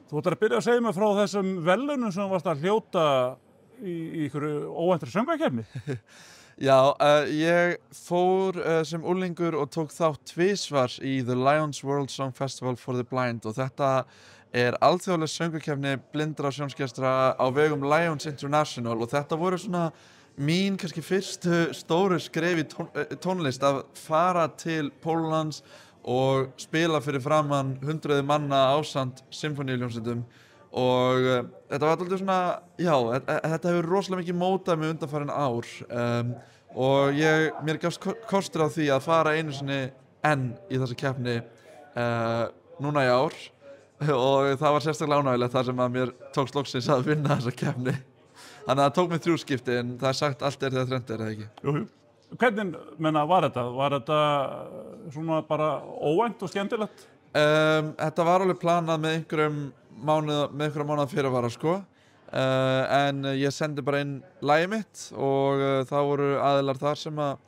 Þú ætlar að byrja að segja mér frá þessum verðlaunum sem þú varst að hljóta í einhverju óvæntri söngvakeppni. Já, ég fór sem unglingur og tók þátt tvisvar í The Lions World Song Festival for the Blind og þetta alþjóðleg söngvakeppni blindra og sjónskertra á vegum Lions International og þetta voru svona mín kannski fyrstu stóru skref í tónlist að fara til Póllands og spila fyrir framan hundruði manna ásamt symfóníuhljómsveitum og þetta var alltaf svona, já, þetta hefur rosalega mikið mótað mig undanfarin ár og mér gafst kostur á því að fara einu sinni enn í þessa keppni núna í ár og það var sérstaklega ánægilegt þar sem að mér tókst loksins að vinna þessa keppni. Þannig að það tók mig 3 skipti en það sagt allt þegar þrennt eða ekki? Jú. Hvernig var þetta? Var þetta svona bara óvænt og skemmtilegt? Þetta var alveg planað með einhverja mánuða fyrirvara sko. En ég sendi bara inn lagið mitt og það voru aðilar þar sem að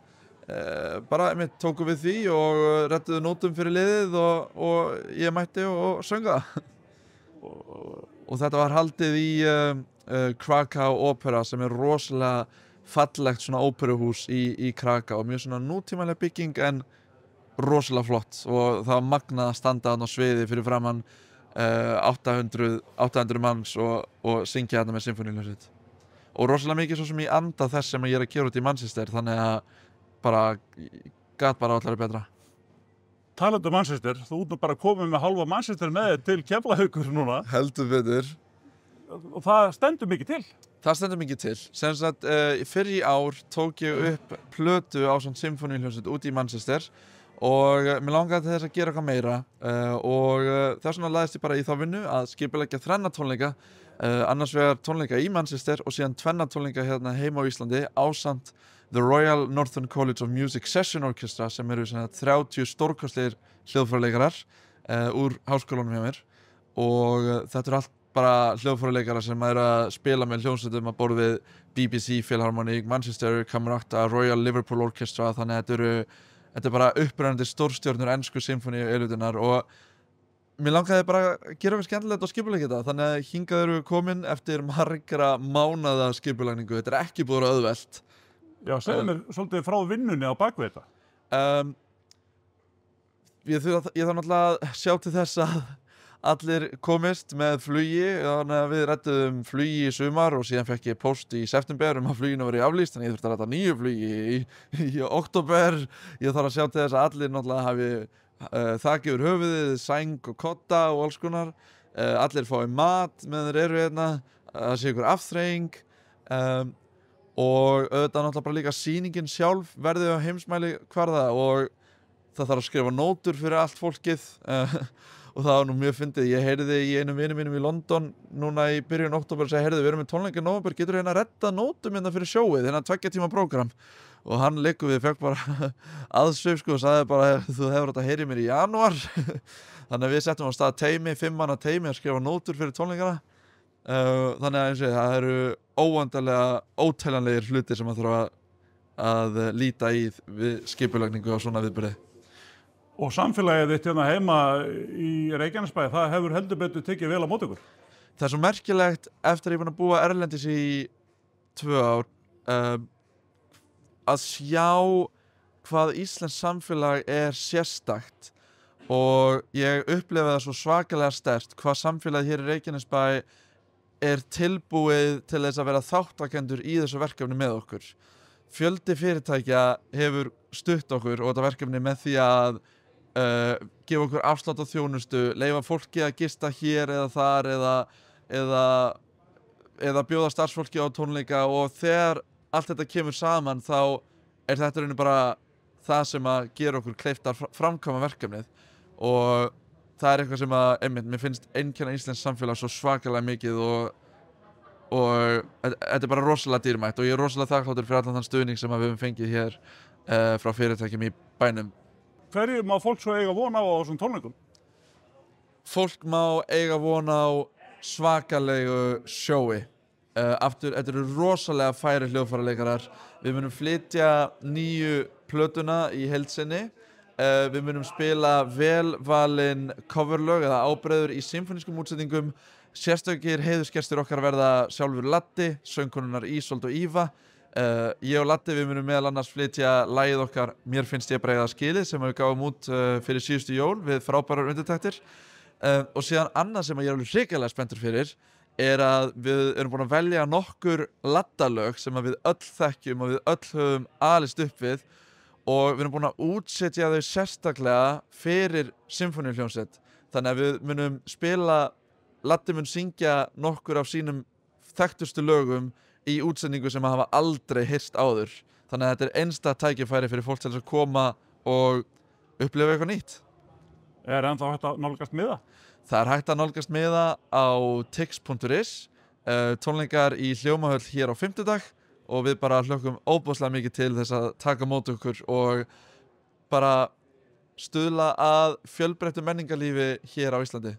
bara tóku við því og redduðu nótum fyrir liðið og ég mætti og söng það. Og þetta var haldið í Krakow Opera sem rosalega fallegt svona óperuhús í Krakow, mjög svona nútímaleg bygging en rosalega flott og það var magnað að standa þarna á sviði fyrir framann 800 manns og syngja þarna með symfóníuhljómsveit og rosalega mikið svo sem ég anda þess sem ég að gera út í Manchester þannig að gat bara allar betra. Talandi Manchester, þú ert nú bara komið með hálfa Manchester með þér til Keflavíkur núna. Heldur betur. Og það stendur mikið til. Það stendur mikið til. Sem sagt, fyrr í ár tók ég upp plötu á svona symfóníuhljómsveit út í Manchester og mér langaði til þess að gera eitthvað meira og þess vegna lagðist ég bara í þá vinnu að skipuleggja 3 tónleika, annars vegar tónleika í Manchester og síðan 2 tónleika hérna heima á Íslandi ásamt The Royal Northern College of Music Session Orchestra sem eru 30 stórkostlegir hljóðfæraleikarar úr háskólanum hjá mér og þetta allt bara hljóðfæraleikarar sem eru að spila með hljómsveitum að borð við BBC Philharmonic, Manchester Camerata, Royal Liverpool Orchestra þannig að þetta bara upprennandi stórstjörnur ensku symfóníueilítunnar og mér langaði bara að gera eitthvað skemmtilegt og skipuleggja þetta þannig að hingað eru komin eftir margra mánaða skipulagningu, þetta ekki búið að auðvelt. Já, segðu mér svolítið frá vinnunni á bakvið þetta. Ég þarf náttúrulega að sjá til þess að allir komist með flugi, þannig að við rædduðum flugi í sumar og síðan fekk ég post í september að fluginu var aflýst, þannig ég þurfti að rædda 9 flugi í október. Ég þarf að sjá til þess að allir náttúrulega hafi þak yfir höfuðið, sæng og kotta og alls konar. Allir fái mat meðan þeir eru hérna, það sé ykkur afþreying og auðvitað náttúrulega bara líka sýningin sjálf verði á heimsmæli kvarða og það þarf að skrifa nótur fyrir allt fólkið og það var nú mjög fyndið. Ég heyrði í einum vinum mínum í London núna í byrjun október og segja, við erum með tónleika í nóvember, getur hérna að redda nótum hérna fyrir sjóið, hérna 2 tíma prógram og hann leikur við, fekk bara aðsvif sko og sagði bara, þú hefur átt að heyra í mér í janúar þannig að við settum á stað teymi, 5 manna teymi að skrifa nótur fyrir tónleikana þannig að það eru óvandarlega ótælanlegir hlutir sem að þurfa að líta í við skipulagningu á svona viðburði. Og samfélagið þitt hérna heima í Reykjanesbæ, það hefur heldur betur tekið vel á móti ykkur. Það svo merkilegt eftir að ég búin að búa erlendis í 2 ár að sjá hvað íslenskt samfélag sérstakt og ég upplifa það svo svakalega sterkt hvað samfélagið hér í Reykjanesbæ tilbúið til þess að vera þáttakendur í þessu verkefni með okkur. Fjöldi fyrirtækja hefur stutt okkur og þetta verkefni með því að gefa okkur afslátt á þjónustu, leyfa fólki að gista hér eða þar eða bjóða starfsfólki á tónleika og þegar allt þetta kemur saman þá þetta raunin bara það sem að gera okkur kleift að framkvæma verkefnið og það eitthvað sem að mér finnst einkenna íslenskt samfélag svo svakalega mikið og þetta bara rosalega dýrmætt og ég rosalega þakkláttur fyrir allan þann stuðning sem við höfum fengið hér frá fyrirtækjum í bænum. Hverju má fólk svo eiga von á þessum tónleikum? Fólk má eiga von á svakalegu sjói. Aftur, þetta eru rosalega færi hljóðfæraleikarar. Við munum flytja nýju plötuna í heild sinni Við munum spila velvalin coverlög eða ábreiður í symfónískum útsetningum. Sérstökir heiðursgestir okkar verða sjálfur Latti, söngkonunnar Ísold og Íva. Ég og Latti við munum meðal annars flytja lagið okkar Mér finnst ég bregða skilið sem við gáum út fyrir síðustu jól við frábærar undirtektir. Og síðan annað sem ég er alveg hrikalega spenntur fyrir að við erum búin að velja nokkur ladalög sem að við öll þekkjum og við öll höfum alist upp við og við erum búin að útsetja þau sérstaklega fyrir symfóníuhljómsveit. Þannig að við munum spila, Latti mun syngja nokkur af sínum þekktustu lögum í útsendingu sem hafa aldrei heyrt áður. Þannig að þetta er einstakt tækifæri fyrir fólk til að koma og upplifa eitthvað nýtt. Er ennþá hægt að nálgast miða? Það er hægt að nálgast miða á tix.is, tónleikar í Hljómahöll hér á fimmtudag og við bara hlökkum óbúslega mikið til þess að taka mót okkur og bara stuðla að fjölbreyttu menningarlífi hér á Íslandi.